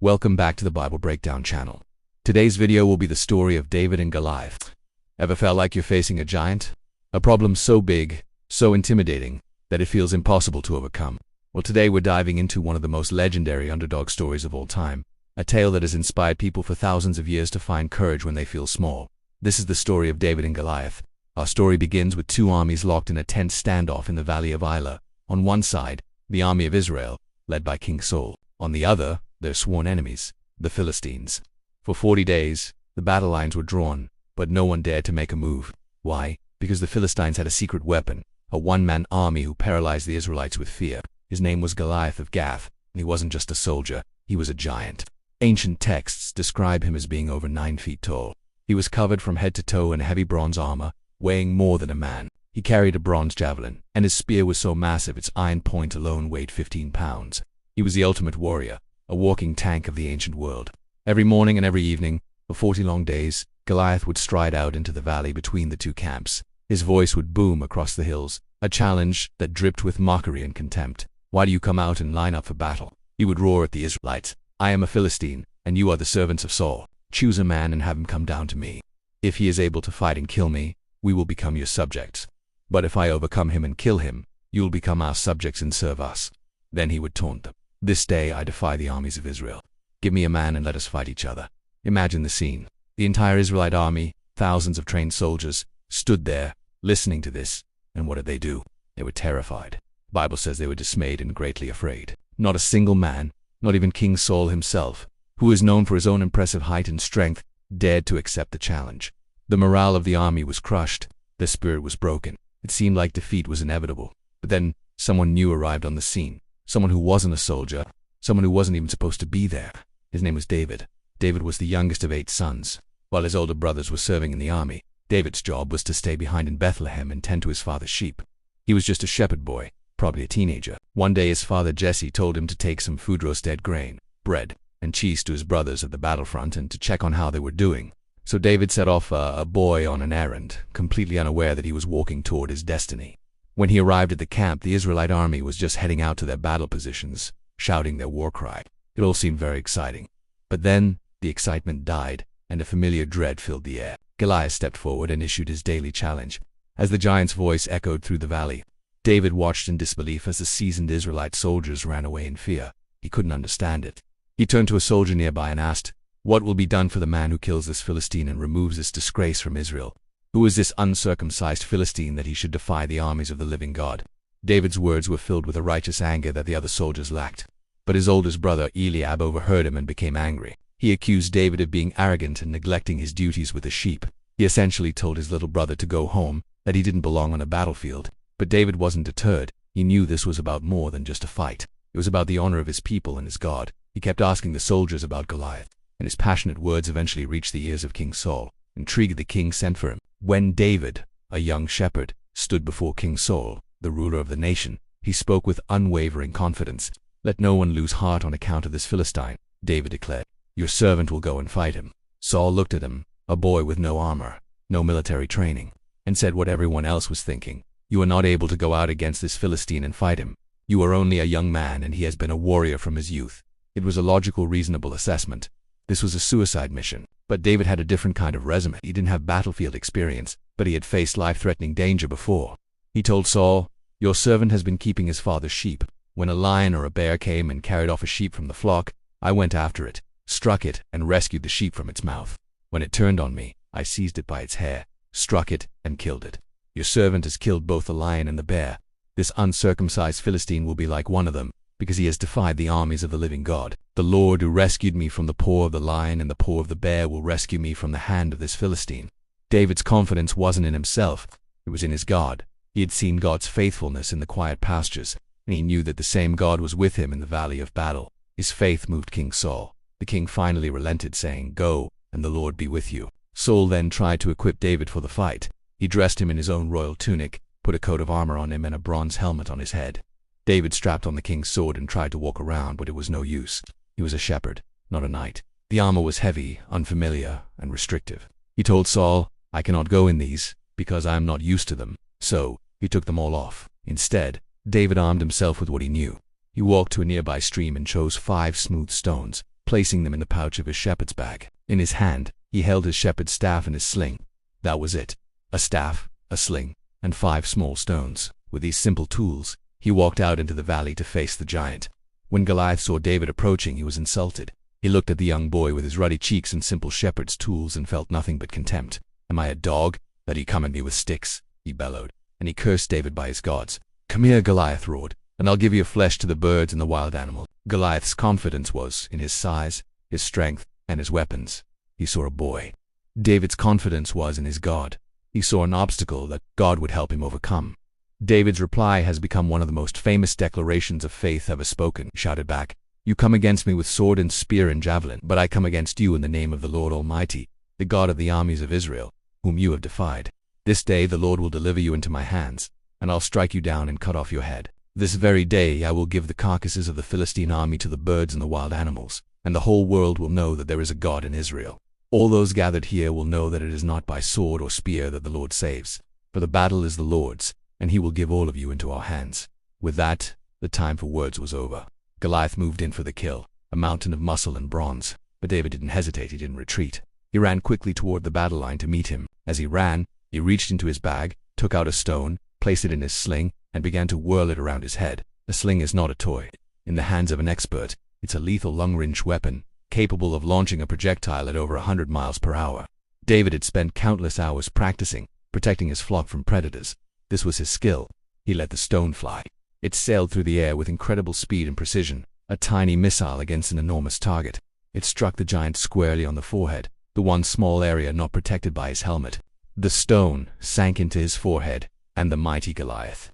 Welcome back to the Bible Breakdown channel. Today's video will be the story of David and Goliath. Ever felt like you're facing a giant? A problem so big, so intimidating, that it feels impossible to overcome? Well, today we're diving into one of the most legendary underdog stories of all time, a tale that has inspired people for thousands of years to find courage when they feel small. This is the story of David and Goliath. Our story begins with two armies locked in a tense standoff in the valley of Elah. On one side, the army of Israel, led by King Saul. On the other, their sworn enemies, the Philistines. For 40 days, the battle lines were drawn, but no one dared to make a move. Why? Because the Philistines had a secret weapon, a one-man army who paralyzed the Israelites with fear. His name was Goliath of Gath, and he wasn't just a soldier, he was a giant. Ancient texts describe him as being over 9 feet tall. He was covered from head to toe in heavy bronze armor, weighing more than a man. He carried a bronze javelin, and his spear was so massive its iron point alone weighed 15 pounds. He was the ultimate warrior, a walking tank of the ancient world. Every morning and every evening, for 40 long days, Goliath would stride out into the valley between the two camps. His voice would boom across the hills, a challenge that dripped with mockery and contempt. "Why do you come out and line up for battle?" He would roar at the Israelites. "I am a Philistine, and you are the servants of Saul. Choose a man and have him come down to me. If he is able to fight and kill me, we will become your subjects. But if I overcome him and kill him, you will become our subjects and serve us." Then he would taunt them. "This day I defy the armies of Israel. Give me a man and let us fight each other." Imagine the scene. The entire Israelite army, thousands of trained soldiers, stood there, listening to this, and what did they do? They were terrified. The Bible says they were dismayed and greatly afraid. Not a single man, not even King Saul himself, who is known for his own impressive height and strength, dared to accept the challenge. The morale of the army was crushed. Their spirit was broken. It seemed like defeat was inevitable. But then, someone new arrived on the scene. Someone who wasn't a soldier. Someone who wasn't even supposed to be there. His name was David. David was the youngest of 8 sons. While his older brothers were serving in the army, David's job was to stay behind in Bethlehem and tend to his father's sheep. He was just a shepherd boy, probably a teenager. One day his father Jesse told him to take some food roasted grain, bread, and cheese to his brothers at the battlefront and to check on how they were doing. So David set off a boy on an errand, completely unaware that he was walking toward his destiny. When he arrived at the camp, the Israelite army was just heading out to their battle positions, shouting their war cry. It all seemed very exciting. But then, the excitement died, and a familiar dread filled the air. Goliath stepped forward and issued his daily challenge. As the giant's voice echoed through the valley, David watched in disbelief as the seasoned Israelite soldiers ran away in fear. He couldn't understand it. He turned to a soldier nearby and asked, "What will be done for the man who kills this Philistine and removes this disgrace from Israel? Who is this uncircumcised Philistine that he should defy the armies of the living God?" David's words were filled with a righteous anger that the other soldiers lacked. But his oldest brother Eliab overheard him and became angry. He accused David of being arrogant and neglecting his duties with the sheep. He essentially told his little brother to go home, that he didn't belong on a battlefield. But David wasn't deterred. He knew this was about more than just a fight. It was about the honor of his people and his God. He kept asking the soldiers about Goliath, and his passionate words eventually reached the ears of King Saul. Intrigued, the king sent for him. When David, a young shepherd, stood before King Saul, the ruler of the nation, he spoke with unwavering confidence. "Let no one lose heart on account of this Philistine," David declared. "Your servant will go and fight him." Saul looked at him, a boy with no armor, no military training, and said what everyone else was thinking. "You are not able to go out against this Philistine and fight him. You are only a young man, and he has been a warrior from his youth." It was a logical, reasonable assessment. This was a suicide mission. But David had a different kind of resume. He didn't have battlefield experience, but he had faced life-threatening danger before. He told Saul, "Your servant has been keeping his father's sheep. When a lion or a bear came and carried off a sheep from the flock, I went after it, struck it, and rescued the sheep from its mouth. When it turned on me, I seized it by its hair, struck it, and killed it. Your servant has killed both the lion and the bear. This uncircumcised Philistine will be like one of them, because he has defied the armies of the living God. The Lord who rescued me from the paw of the lion and the paw of the bear will rescue me from the hand of this Philistine." David's confidence wasn't in himself, it was in his God. He had seen God's faithfulness in the quiet pastures, and he knew that the same God was with him in the valley of battle. His faith moved King Saul. The king finally relented, saying, "Go, and the Lord be with you." Saul then tried to equip David for the fight. He dressed him in his own royal tunic, put a coat of armor on him and a bronze helmet on his head. David strapped on the king's sword and tried to walk around, but it was no use. He was a shepherd, not a knight. The armor was heavy, unfamiliar, and restrictive. He told Saul, "I cannot go in these, because I am not used to them." So, he took them all off. Instead, David armed himself with what he knew. He walked to a nearby stream and chose 5 smooth stones. placing them in the pouch of his shepherd's bag. In his hand, he held his shepherd's staff and his sling. That was it. A staff, a sling, and 5 small stones. With these simple tools, he walked out into the valley to face the giant. When Goliath saw David approaching, he was insulted. He looked at the young boy with his ruddy cheeks and simple shepherd's tools and felt nothing but contempt. "Am I a dog, that you come at me with sticks?" he bellowed, and he cursed David by his gods. "Come here," Goliath roared, "and I'll give your flesh to the birds and the wild animals." Goliath's confidence was in his size, his strength, and his weapons. He saw a boy. David's confidence was in his God. He saw an obstacle that God would help him overcome. David's reply has become one of the most famous declarations of faith ever spoken. He shouted back, "You come against me with sword and spear and javelin, but I come against you in the name of the Lord Almighty, the God of the armies of Israel, whom you have defied. This day the Lord will deliver you into my hands, and I'll strike you down and cut off your head. This very day I will give the carcasses of the Philistine army to the birds and the wild animals, and the whole world will know that there is a God in Israel. All those gathered here will know that it is not by sword or spear that the Lord saves, for the battle is the Lord's, and he will give all of you into our hands." With that, the time for words was over. Goliath moved in for the kill, a mountain of muscle and bronze, but David didn't hesitate, he didn't retreat. He ran quickly toward the battle line to meet him. As he ran, he reached into his bag, took out a stone, placed it in his sling, and began to whirl it around his head. A sling is not a toy. In the hands of an expert, it's a lethal long-range weapon, capable of launching a projectile at over 100 miles per hour. David had spent countless hours practicing, protecting his flock from predators. This was his skill. He let the stone fly. It sailed through the air with incredible speed and precision, a tiny missile against an enormous target. It struck the giant squarely on the forehead, the one small area not protected by his helmet. The stone sank into his forehead, and the mighty Goliath,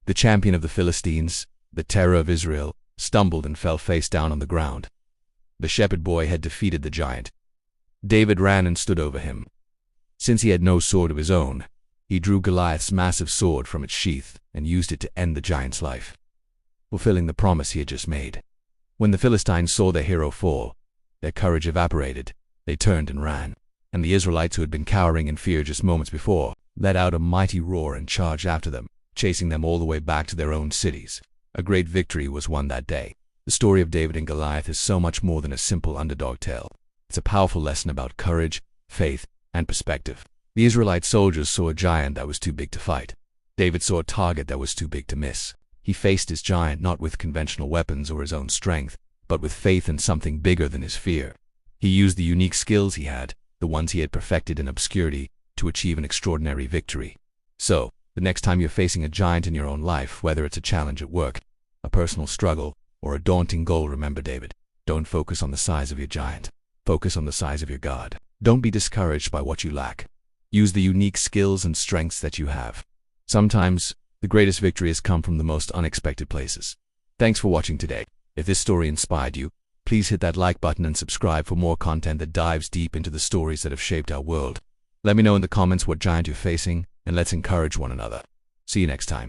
the champion of the Philistines, the terror of Israel, stumbled and fell face down on the ground. The shepherd boy had defeated the giant. David ran and stood over him. Since he had no sword of his own, he drew Goliath's massive sword from its sheath and used it to end the giant's life, fulfilling the promise he had just made. When the Philistines saw their hero fall, their courage evaporated. They turned and ran, and the Israelites, who had been cowering in fear just moments before, let out a mighty roar and charged after them, chasing them all the way back to their own cities. A great victory was won that day. The story of David and Goliath is so much more than a simple underdog tale. It's a powerful lesson about courage, faith, and perspective. The Israelite soldiers saw a giant that was too big to fight. David saw a target that was too big to miss. He faced his giant not with conventional weapons or his own strength, but with faith in something bigger than his fear. He used the unique skills he had, the ones he had perfected in obscurity, to achieve an extraordinary victory. So, the next time you're facing a giant in your own life, whether it's a challenge at work, a personal struggle, or a daunting goal, remember David. Don't focus on the size of your giant. Focus on the size of your God. Don't be discouraged by what you lack. Use the unique skills and strengths that you have. Sometimes, the greatest victories come from the most unexpected places. Thanks for watching today. If this story inspired you, please hit that like button and subscribe for more content that dives deep into the stories that have shaped our world. Let me know in the comments what giant you're facing, and let's encourage one another. See you next time.